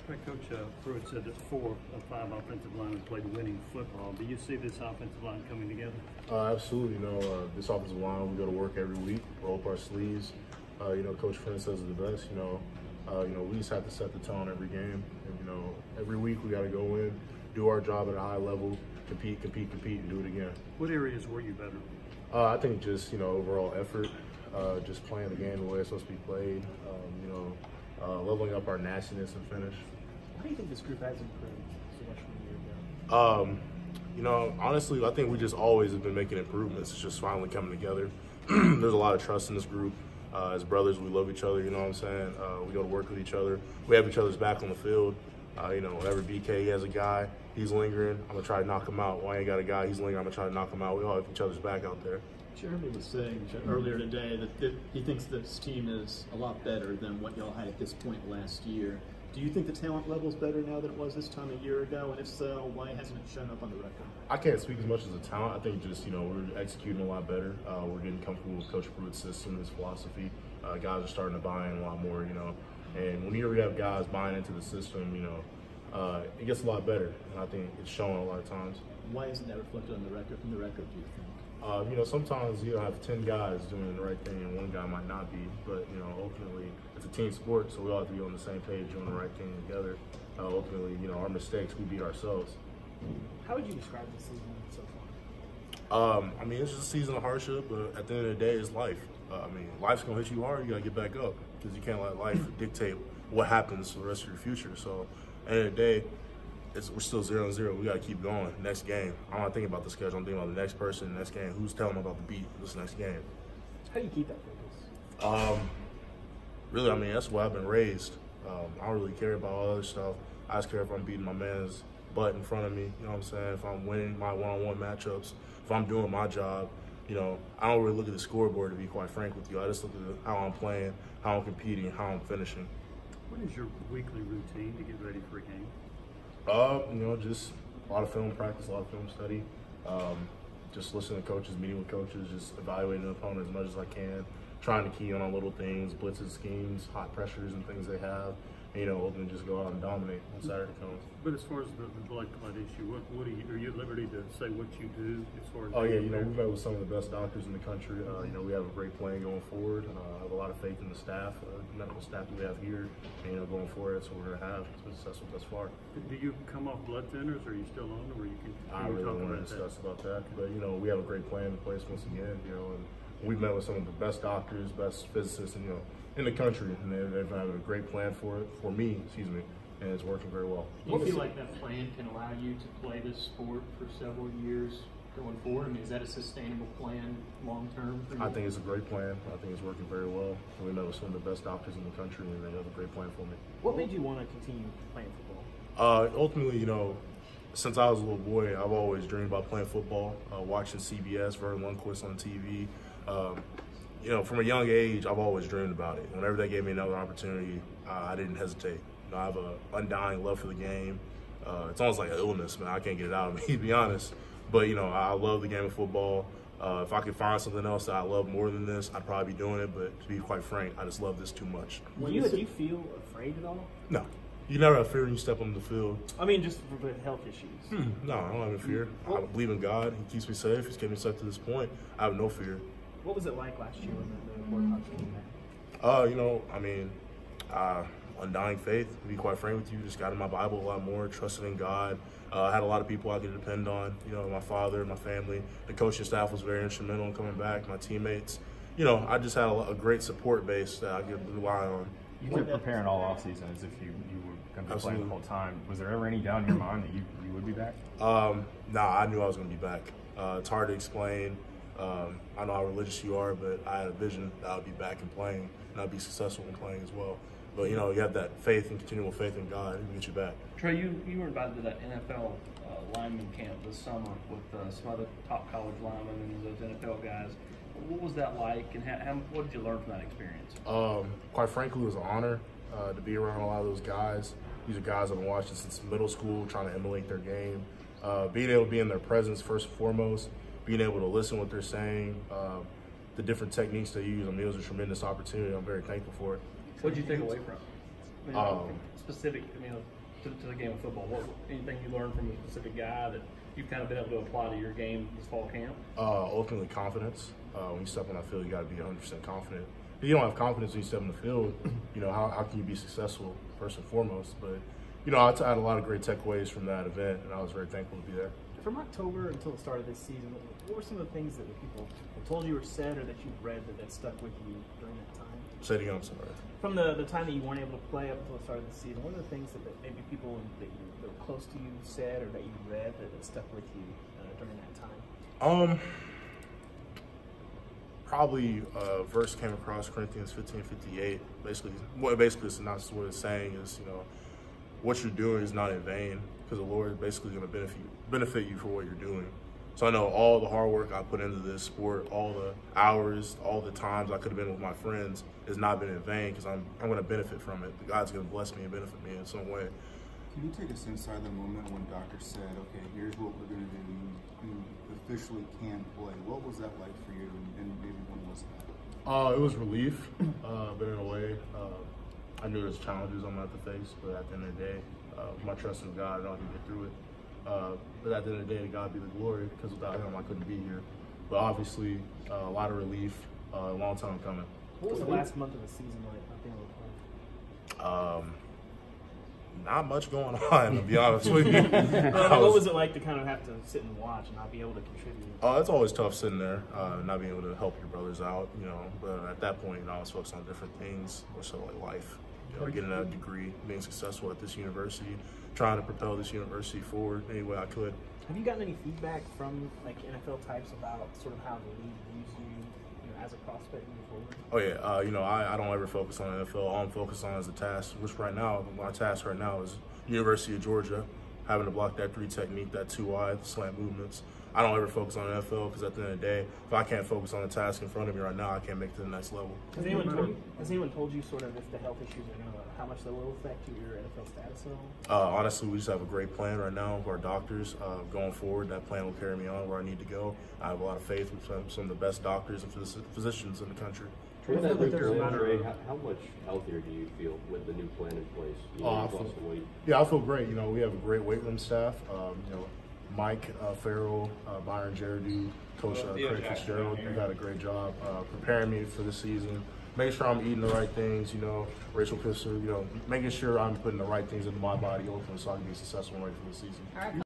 Coach Pruitt said that 4 of 5 offensive linemen played winning football. Do you see this offensive line coming together? Absolutely. This offensive line, we go to work every week, roll up our sleeves. Coach Pruitt says it's the best. We just have to set the tone every game. And, every week we got to go in, do our job at a high level, compete, and do it again. What areas were you better? I think just, overall effort, just playing the game the way it's supposed to be played, leveling up our nastiness and finish. How do you think this group has improved so much from a year ago? Honestly, I think we just always have been making improvements. It's just finally coming together. There's a lot of trust in this group. As brothers, we love each other, you know what I'm saying? We go to work with each other. We have each other's back on the field. Whenever BK has a guy, he's lingering, I'm going to try to knock him out. When I ain't got a guy, he's lingering, I'm going to try to knock him out. We all have each other's back out there. Jeremy was saying earlier today that he thinks this team is a lot better than what y'all had at this point last year. Do you think the talent level is better now than it was this time a year ago? And if so, why hasn't it shown up on the record? I can't speak as much as the talent. I think just, we're executing a lot better. We're getting comfortable with Coach Pruitt's system, his philosophy. Guys are starting to buy in a lot more, And whenever you have guys buying into the system, it gets a lot better. And I think it's shown a lot of times. Why isn't that reflected on the record? From the record, do you think? Sometimes you have 10 guys doing the right thing and one guy might not be, but ultimately it's a team sport, so we all have to be on the same page doing the right thing together. Ultimately, our mistakes, we beat ourselves. How would you describe the season so far? It's just a season of hardship, but at the end of the day, it's life. Life's gonna hit you hard, you gotta get back up, because you can't let life dictate what happens for the rest of your future. So at the end of the day, we're still 0-0. We got to keep going. Next game. I'm not thinking about the schedule. I'm thinking about the next person, next game. Who's telling them about the beat this next game? How do you keep that focus? Really, that's why I've been raised. I don't really care about all other stuff. I just care if I'm beating my man's butt in front of me. You know what I'm saying? If I'm winning my one-on-one matchups, if I'm doing my job, I don't really look at the scoreboard, to be quite frank with you. I just look at how I'm playing, how I'm competing, how I'm finishing. What is your weekly routine to get ready for a game? Just a lot of film practice, a lot of film study, just listening to coaches, meeting with coaches, just evaluating the opponent as much as I can, trying to key in on little things, blitzes, schemes, hot pressures and things they have, and, ultimately just go out and dominate when Saturday comes. But as far as the blood clot issue, are you at liberty to say what you do as far as? Oh yeah, we met with some of the best doctors in the country. We have a great plan going forward. I have a lot of faith in the staff, medical staff that we have here, and going forward, that's what we're going to have. It's been successful thus far. Do you come off blood thinners, or are you still on, or you can? I really don't want to discuss about that, but we have a great plan in place once again. And we've met with some of the best doctors, best physicists, in the country, and they've had a great plan for me, and it's working very well. Do you feel like that plan can allow you to play this sport for several years going forward? Is that a sustainable plan long term for you? I think it's a great plan. I think it's working very well. We met with some of the best doctors in the country, and they have a great plan for me. What made you want to continue playing football? Ultimately, since I was a little boy, I've always dreamed about playing football, watching CBS, Vern Lundquist on TV. From a young age, I've always dreamed about it. Whenever they gave me another opportunity, I didn't hesitate. I have an undying love for the game. It's almost like an illness, man. I can't get it out of me, to be honest. But, I love the game of football. If I could find something else that I love more than this, I'd probably be doing it. But to be quite frank, I just love this too much. Do you feel afraid at all? No. You never have fear when you step on the field. Just for health issues. No, I don't have any fear. I believe in God. He keeps me safe. He's kept me safe to this point. I have no fear. What was it like last year when the Warhawks came back? Undying faith, to be quite frank with you. Just got in my Bible a lot more, trusted in God. I had a lot of people I could depend on, my father, my family. The coaching staff was very instrumental in coming back, my teammates. I just had a great support base that I could rely on. You've been preparing all offseason as if you were going to be playing the whole time. Was there ever any doubt in your mind that you would be back? I knew I was going to be back. It's hard to explain. I know how religious you are, but I had a vision that I would be back and playing, and I'd be successful in playing as well. But, you have that faith and continual faith in God, He can get you back. Trey, you were invited to that NFL lineman camp this summer with some other top college linemen and those NFL guys. What was that like, and what did you learn from that experience? Quite frankly, it was an honor to be around a lot of those guys. These are guys I've been watching since middle school, trying to emulate their game. Being able to be in their presence first and foremost, being able to listen what they're saying, the different techniques they use. It was a tremendous opportunity. I'm very thankful for it. What did you take away from it? specific, to the game of football? Anything you learned from a specific guy that you've kind of been able to apply to your game this fall camp? Ultimately, confidence. When you step on that field, you got to be 100% confident. If you don't have confidence when you step on the field, how can you be successful first and foremost? But I had a lot of great takeaways from that event, and I was very thankful to be there. From October until the start of this season, what were some of the things that people told you or said, or that you read that stuck with you during that time? Say it again, I'm sorry. From the time that you weren't able to play up until the start of the season, what are the things that maybe people that were close to you said, or that you read that stuck with you during that time? Probably a verse came across, Corinthians 15:58. Basically, it's not what it's saying is, what you're doing is not in vain, because the Lord is basically going to benefit you for what you're doing. So I know all the hard work I put into this sport, all the hours, all the times I could have been with my friends, has not been in vain, because I'm going to benefit from it. God's going to bless me and benefit me in some way. Can you take us inside the moment when doctor said, okay, here's what we're going to do, you officially can play? What was that like for you, and maybe when was that? It was relief, but in a way, I knew there's challenges I'm going to have to face, but at the end of the day, my trust in God, I know I can get through it. But at the end of the day, to God be the glory, because without Him, I couldn't be here. But obviously, a lot of relief, a long time coming. What was the last month of the season like, not being able to play? Not much going on, to be honest with you. What was it like to kind of have to sit and watch and not be able to contribute? It's always tough sitting there, not being able to help your brothers out, But at that point, I was focused on different things, more so like life. Getting a degree, being successful at this university, trying to propel this university forward any way I could. Have you gotten any feedback from NFL types about sort of how the league views you, as a prospect moving forward? Oh yeah, I don't ever focus on NFL. All I'm focused on is the task, which right now, my task right now is University of Georgia, having to block that 3 technique, that 2 wide, slant movements. I don't ever focus on NFL, because at the end of the day, if I can't focus on the task in front of me right now, I can't make it to the next level. Has anyone told you sort of if the health issues are how much they will affect your NFL status at all? Honestly, we just have a great plan right now with our doctors. Going forward, that plan will carry me on where I need to go. I have a lot of faith with some of the best doctors and physicians in the country. How much healthier do you feel with the new plan in place? I feel great. We have a great weight room staff. Mike Farrell, Byron Jaredou, Coach Craig Fitzgerald, you got a great job preparing me for the season. Making sure I'm eating the right things, Rachel Pisser, making sure I'm putting the right things into my body ultimately so I can be successful and ready for the season.